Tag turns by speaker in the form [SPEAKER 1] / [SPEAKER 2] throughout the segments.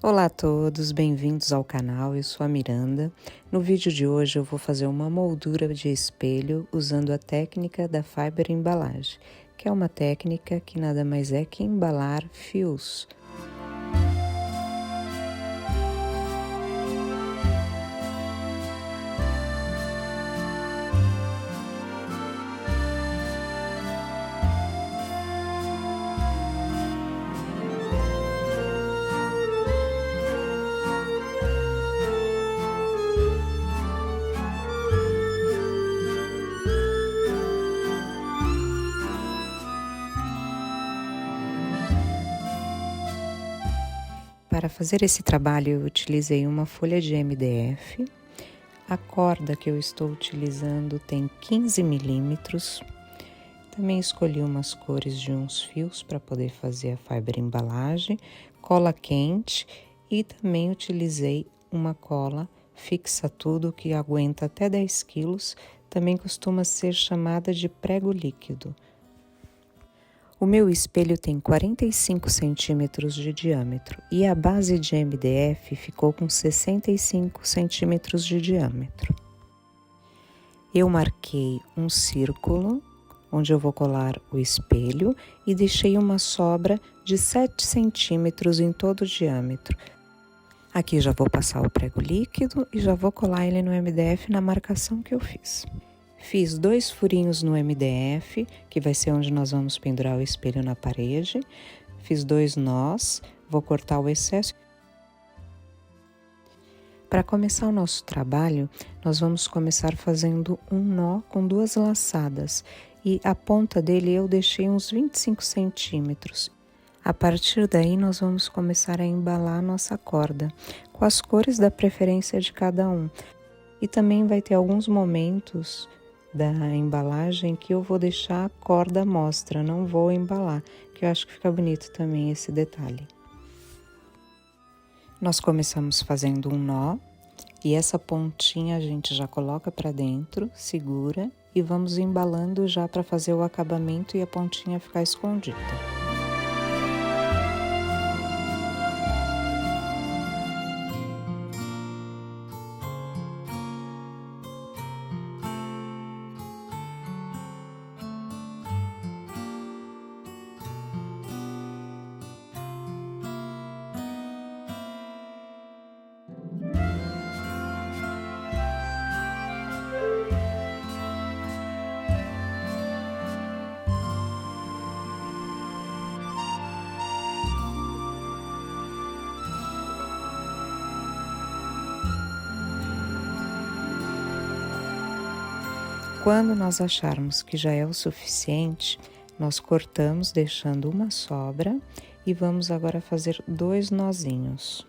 [SPEAKER 1] Olá a todos, bem-vindos ao canal, eu sou a Miranda. No vídeo de hoje eu vou fazer uma moldura de espelho usando a técnica da Fiber Embalagem, que é uma técnica que nada mais é que embalar fios. Para fazer esse trabalho eu utilizei uma folha de MDF, a corda que eu estou utilizando tem 15 milímetros, também escolhi umas cores de uns fios para poder fazer a fiber embalagem, cola quente e também utilizei uma cola fixa tudo que aguenta até 10 quilos, também costuma ser chamada de prego líquido. O meu espelho tem 45 centímetros de diâmetro e a base de MDF ficou com 65 centímetros de diâmetro. Eu marquei um círculo onde eu vou colar o espelho e deixei uma sobra de 7 centímetros em todo o diâmetro. Aqui já vou passar o prego líquido e já vou colar ele no MDF na marcação que eu fiz. Fiz 2 furinhos no MDF, que vai ser onde nós vamos pendurar o espelho na parede. Fiz 2 nós, vou cortar o excesso. Para começar o nosso trabalho, nós vamos começar fazendo um nó com 2 laçadas. E a ponta dele eu deixei uns 25 centímetros. A partir daí, nós vamos começar a embalar a nossa corda, com as cores da preferência de cada um. E também vai ter alguns momentos da embalagem que eu vou deixar a corda à mostra, não vou embalar, que eu acho que fica bonito também esse detalhe. Nós começamos fazendo um nó e essa pontinha a gente já coloca para dentro, segura e vamos embalando já para fazer o acabamento e a pontinha ficar escondida. Quando nós acharmos que já é o suficiente, nós cortamos deixando uma sobra e vamos agora fazer 2 nozinhos.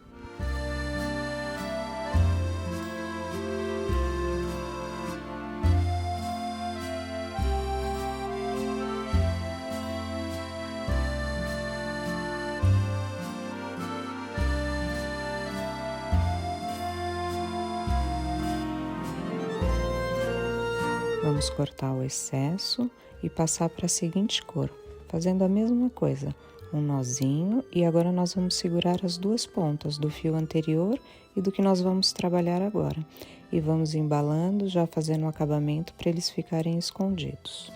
[SPEAKER 1] Vamos cortar o excesso e passar para a seguinte cor, fazendo a mesma coisa, um nozinho e agora nós vamos segurar as 2 pontas do fio anterior e do que nós vamos trabalhar agora. E vamos embalando, já fazendo o acabamento para eles ficarem escondidos.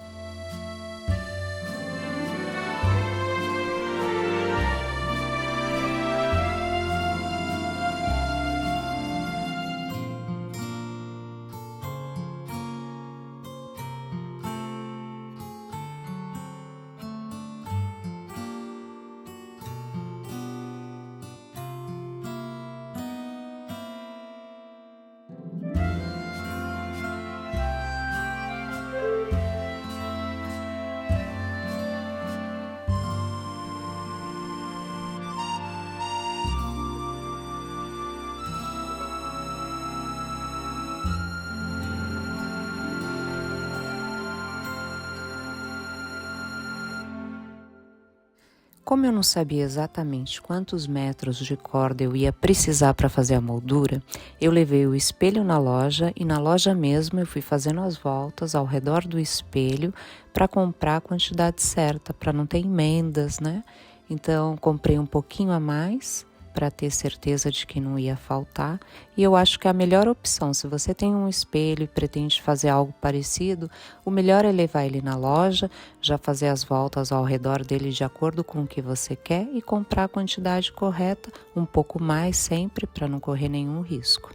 [SPEAKER 1] Como eu não sabia exatamente quantos metros de corda eu ia precisar para fazer a moldura, eu levei o espelho na loja e na loja mesmo eu fui fazendo as voltas ao redor do espelho para comprar a quantidade certa, para não ter emendas, né? Então comprei um pouquinho a mais para ter certeza de que não ia faltar, e eu acho que é a melhor opção. Se você tem um espelho e pretende fazer algo parecido, o melhor é levar ele na loja, já fazer as voltas ao redor dele de acordo com o que você quer e comprar a quantidade correta, um pouco mais sempre, para não correr nenhum risco.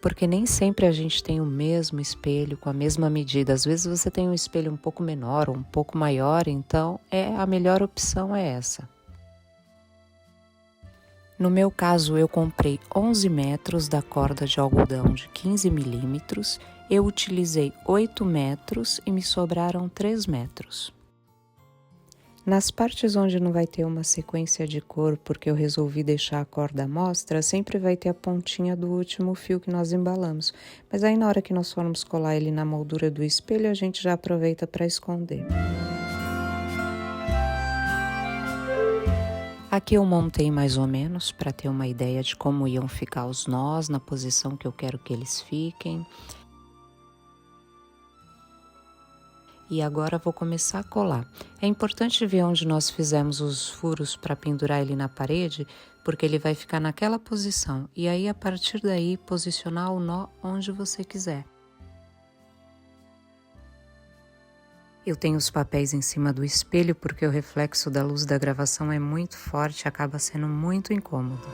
[SPEAKER 1] Porque nem sempre a gente tem o mesmo espelho com a mesma medida. Às vezes você tem um espelho um pouco menor ou um pouco maior, então a melhor opção é essa. No meu caso, eu comprei 11 metros da corda de algodão de 15 milímetros, eu utilizei 8 metros e me sobraram 3 metros. Nas partes onde não vai ter uma sequência de cor, porque eu resolvi deixar a corda à mostra, sempre vai ter a pontinha do último fio que nós embalamos. Mas aí na hora que nós formos colar ele na moldura do espelho, a gente já aproveita para esconder. Aqui eu montei mais ou menos para ter uma ideia de como iam ficar os nós na posição que eu quero que eles fiquem. E agora vou começar a colar. É importante ver onde nós fizemos os furos para pendurar ele na parede, porque ele vai ficar naquela posição. E aí, a partir daí, posicionar o nó onde você quiser. Eu tenho os papéis em cima do espelho porque o reflexo da luz da gravação é muito forte e acaba sendo muito incômodo.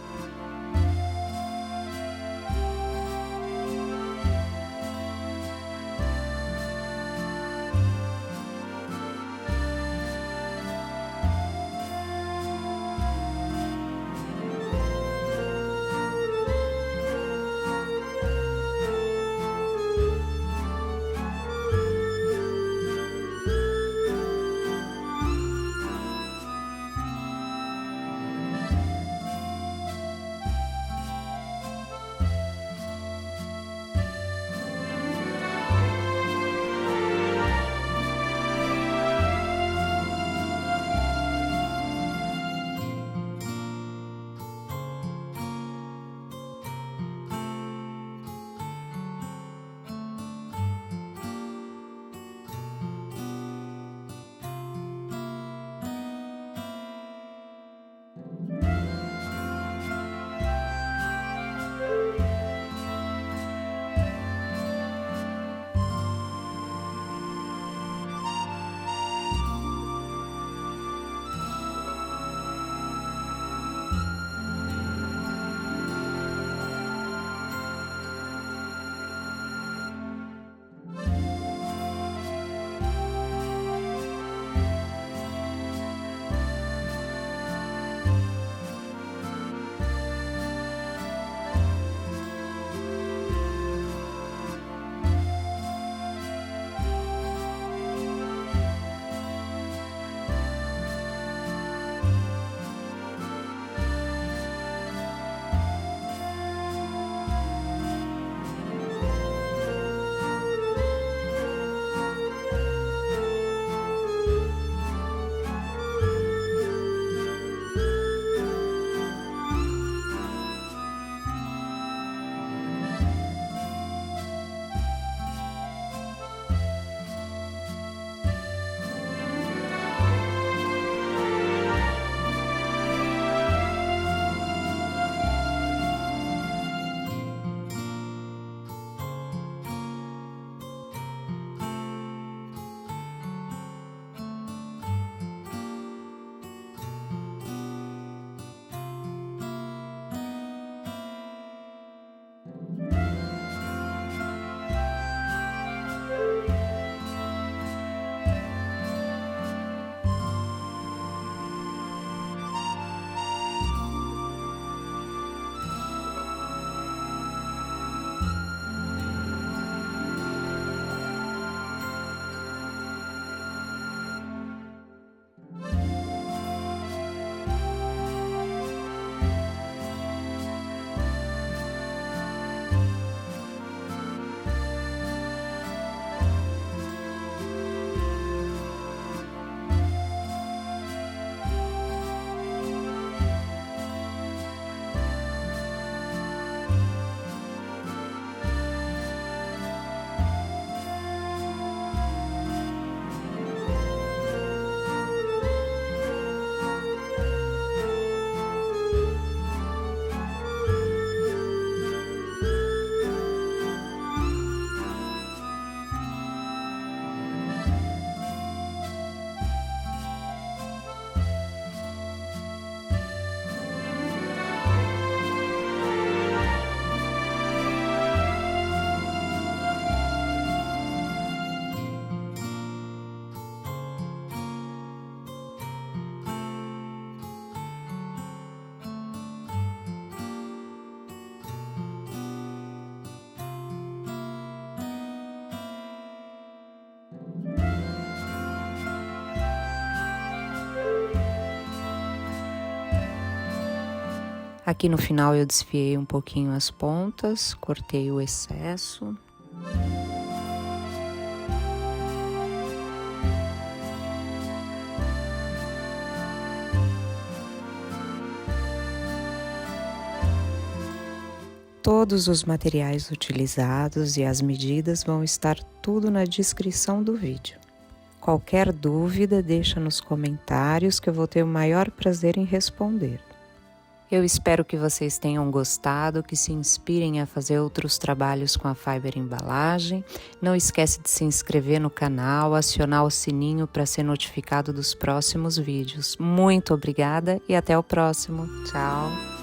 [SPEAKER 1] Aqui no final eu desfiei um pouquinho as pontas, cortei o excesso. Todos os materiais utilizados e as medidas vão estar tudo na descrição do vídeo. Qualquer dúvida, deixa nos comentários que eu vou ter o maior prazer em responder. Eu espero que vocês tenham gostado, que se inspirem a fazer outros trabalhos com a Fiber Embalagem. Não esquece de se inscrever no canal, acionar o sininho para ser notificado dos próximos vídeos. Muito obrigada e até o próximo. Tchau!